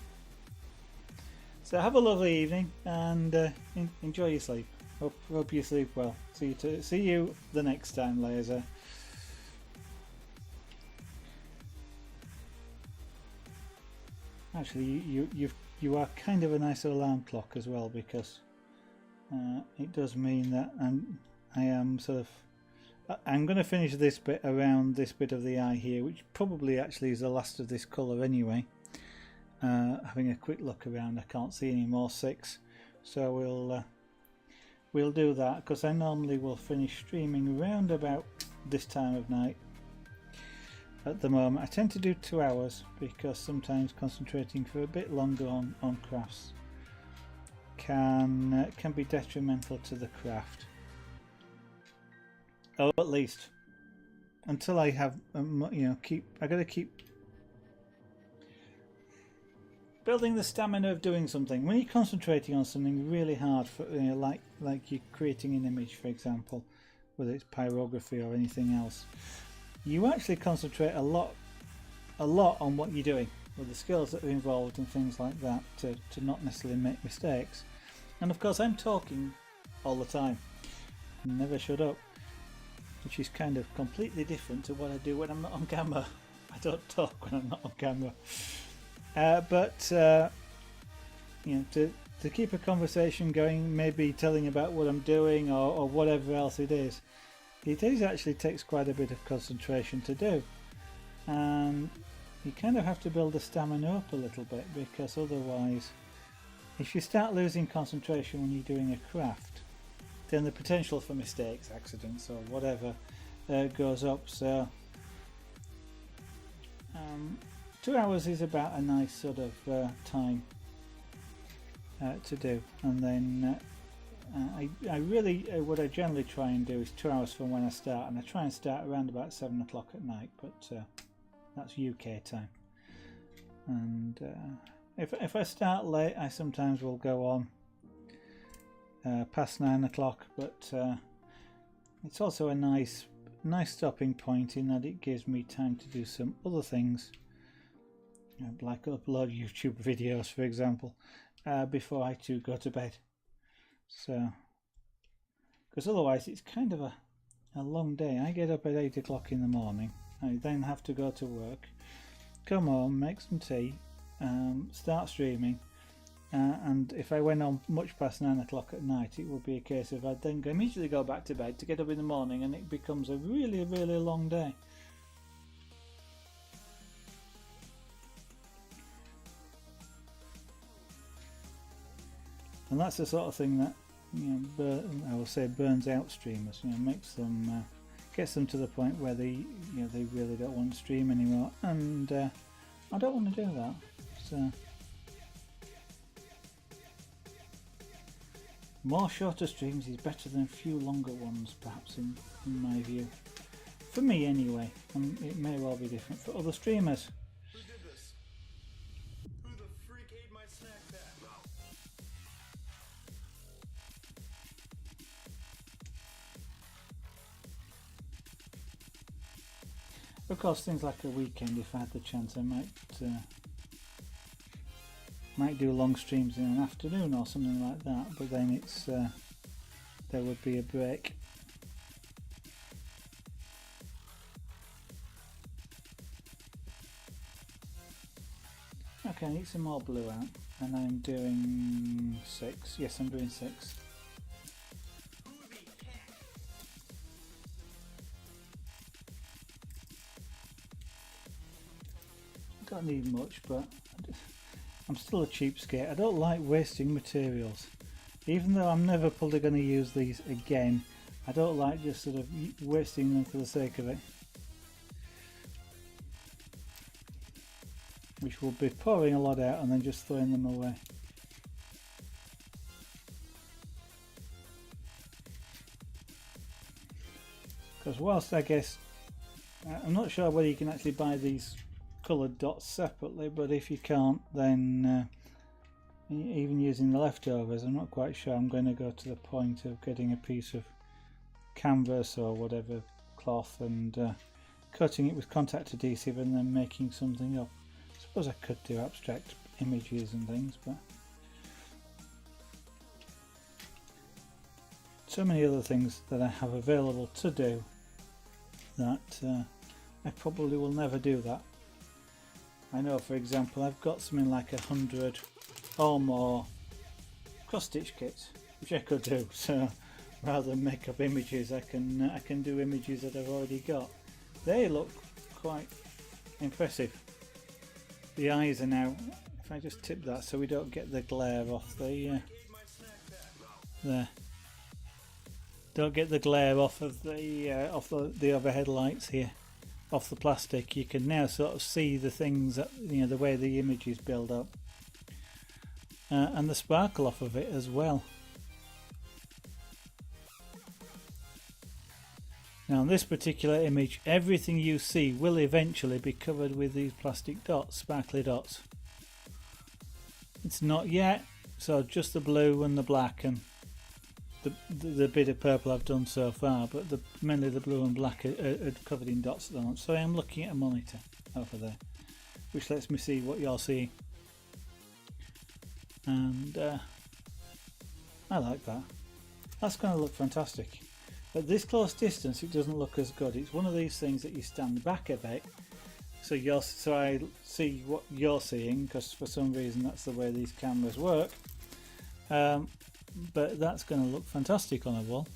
So have a lovely evening and enjoy your sleep. Hope you sleep well. See you the next time, Laser. Actually, you are kind of a nice alarm clock as well, because it does mean that I am sort of. I'm going to finish this bit around this bit of the eye here, which probably actually is the last of this colour anyway. Having a quick look around, I can't see any more 6, so we'll do that, because I normally will finish streaming around about this time of night. At the moment I tend to do 2 hours, because sometimes concentrating for a bit longer on crafts can be detrimental to the craft. Or at least until I have, I got to keep building the stamina of doing something. When you're concentrating on something really hard, for like you're creating an image, for example, whether it's pyrography or anything else, you actually concentrate a lot on what you're doing, with the skills that are involved and things like that, to not necessarily make mistakes. And of course, I'm talking all the time, never shut up, which is kind of completely different to what I do when I'm not on camera. I don't talk when I'm not on camera. To keep a conversation going, maybe telling about what I'm doing or whatever else it is actually takes quite a bit of concentration to do. And you kind of have to build the stamina up a little bit, because otherwise, if you start losing concentration when you're doing a craft, then the potential for mistakes, accidents or whatever goes up. So 2 hours is about a nice sort of time to do, and then I really what I generally try and do is 2 hours from when I start, and I try and start around about 7 o'clock at night, but that's UK time. And if I start late, I sometimes will go on past 9 o'clock, but it's also a nice stopping point in that it gives me time to do some other things, like upload YouTube videos, for example, before I too go to bed. So, because otherwise it's kind of a long day. I get up at 8 o'clock in the morning. I then have to go to work, come home, make some tea, start streaming, and if I went on much past 9 o'clock at night, it would be a case of I'd then immediately go back to bed to get up in the morning, and it becomes a really, really long day. And that's the sort of thing that, I will say, burns out streamers. Makes them, gets them to the point where they really don't want to stream anymore, and I don't want to do that. So more shorter streams is better than few longer ones, perhaps, in my view. For me, anyway. And it may well be different for other streamers. Who did this? Who the freak ate my snack pack? Of course, things like a weekend, if I had the chance, I might do long streams in an afternoon or something like that, but then it's there would be a break. Okay, I need some more blue out, and I'm doing 6. Yes, I'm doing 6. Don't need much, but I'm still a cheapskate. I don't like wasting materials. Even though I'm never probably going to use these again, I don't like just sort of wasting them for the sake of it. Which will be pouring a lot out and then just throwing them away. Because whilst I guess, I'm not sure whether you can actually buy these coloured dots separately, but if you can't, then even using the leftovers, I'm not quite sure I'm going to go to the point of getting a piece of canvas or whatever cloth and cutting it with contact adhesive and then making something up. I suppose I could do abstract images and things, but so many other things that I have available to do that I probably will never do that. I know, for example, I've got something like 100 or more cross-stitch kits, which I could do. So rather than make up images, I can do images that I've already got. They look quite impressive. The eyes are now. If I just tip that so we don't get the glare off the there. Don't get the glare off of the overhead lights here. Off the plastic, you can now sort of see the things that, the way the images build up, and the sparkle off of it as well. Now on this particular image, everything you see will eventually be covered with these plastic dots, sparkly dots. It's not yet, so just the blue and the black and the bit of purple I've done so far, but mainly the blue and black are covered in dots at the moment. So I am looking at a monitor over there, which lets me see what you're seeing, and I like that. That's going to look fantastic. At this close distance, it doesn't look as good. It's one of these things that you stand back a bit, so I see what you're seeing, because for some reason that's the way these cameras work. But that's going to look fantastic on a wall.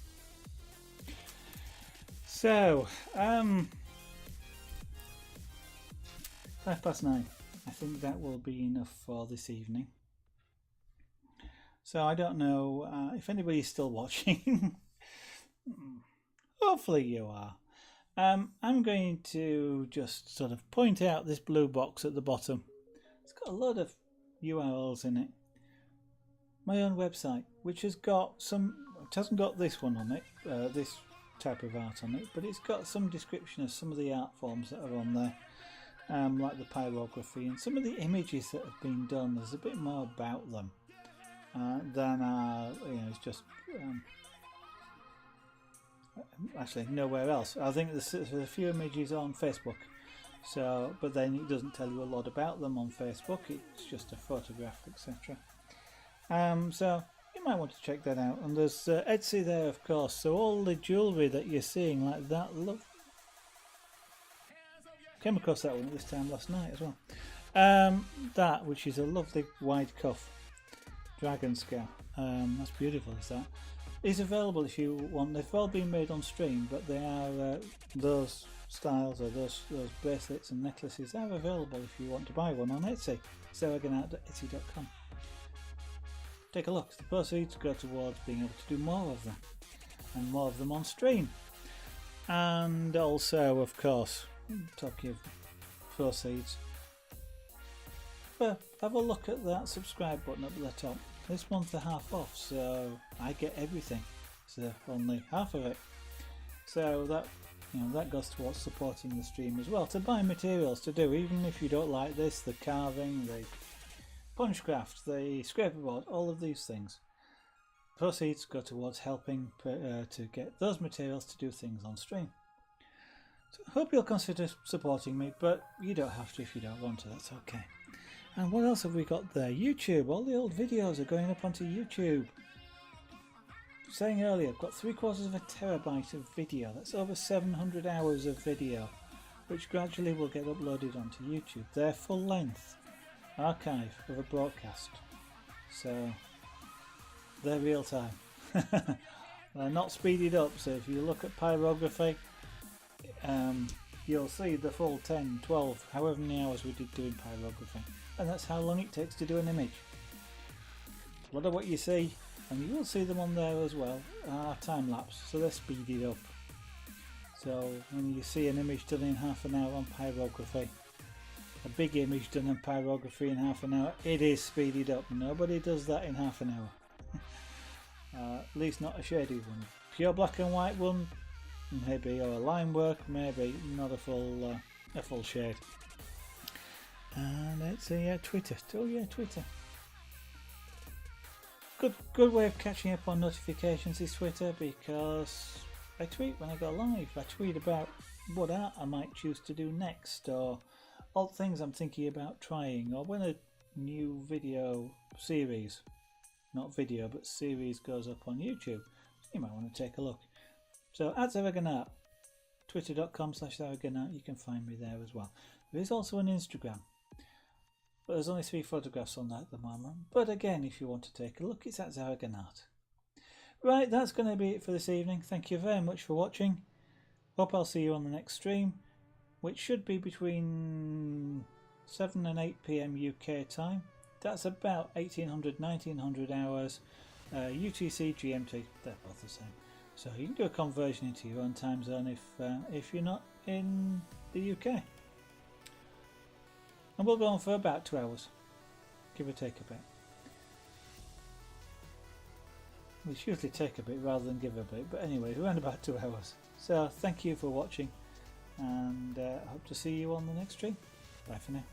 So, 9:05. I think that will be enough for this evening. So I don't know if anybody's still watching. Hopefully you are. I'm going to just sort of point out this blue box at the bottom. It's got a lot of URLs in it. My own website, which has got some, it hasn't got this one on it, this type of art on it, but it's got some description of some of the art forms that are on there, like the pyrography and some of the images that have been done. There's a bit more about them than it's just Actually, nowhere else. I think there's a few images on Facebook. So, but then it doesn't tell you a lot about them on Facebook. It's just a photograph, etc. So you might want to check that out. And there's Etsy there, of course. So all the jewellery that you're seeing like that, look. Came across that one at this time last night as well. That, which is a lovely wide cuff dragon scale. That's beautiful, is that? Is available if you want. They've all been made on stream, but they are those styles or those bracelets and necklaces are available if you want to buy one on Etsy. sarahganart.etsy.com. Take a look. The proceeds go towards being able to do more of them, and more of them on stream. And also, of course, talking of proceeds, but have a look at that subscribe button up at the top. This month's a half off, so I get everything, so only half of it. So that, you know, that goes towards supporting the stream as well. To buy materials to do, even if you don't like this, the carving, the punchcraft, the scraper board, all of these things. Proceeds go towards helping to get those materials to do things on stream. So I hope you'll consider supporting me, but you don't have to if you don't want to, that's okay. And what else have we got there? YouTube. All the old videos are going up onto YouTube. Saying earlier, I've got 3/4 of a terabyte of video. That's over 700 hours of video, which gradually will get uploaded onto YouTube. They're full length archive of a broadcast. So they're real time. They're not speeded up, so if you look at pyrography, you'll see the full 10, 12, however many hours we did doing pyrography. And that's how long it takes to do an image. A lot of what you see, and you will see them on there as well, are time lapse, so they're speeded up. So when you see an image done in half an hour on pyrography, a big image done in pyrography in half an hour, it is speeded up. Nobody does that in half an hour. At least not a shaded one. Pure black and white one, maybe, or a line work, maybe, not a full shade. And it's Twitter. Oh yeah, Twitter. Good way of catching up on notifications is Twitter, because I tweet when I go live. I tweet about what art I might choose to do next, or all things I'm thinking about trying, or when a new video series, not video but series, goes up on YouTube. You might want to take a look. So at sarahganart, twitter.com/sarahganart, you can find me there as well. There is also an Instagram, but there's only 3 photographs on that at the moment. But again, if you want to take a look, it's at sarahganart. Right, that's going to be it for this evening. Thank you very much for watching. Hope I'll see you on the next stream, which should be between 7 and 8 PM UK time. That's about 1800, 1900 hours. UTC, GMT, they're both the same. So you can do a conversion into your own time zone if you're not in the UK. And we'll go on for about 2 hours, give or take a bit. We usually take a bit rather than give a bit, but anyway, around about 2 hours. So thank you for watching, and I hope to see you on the next stream. Bye for now.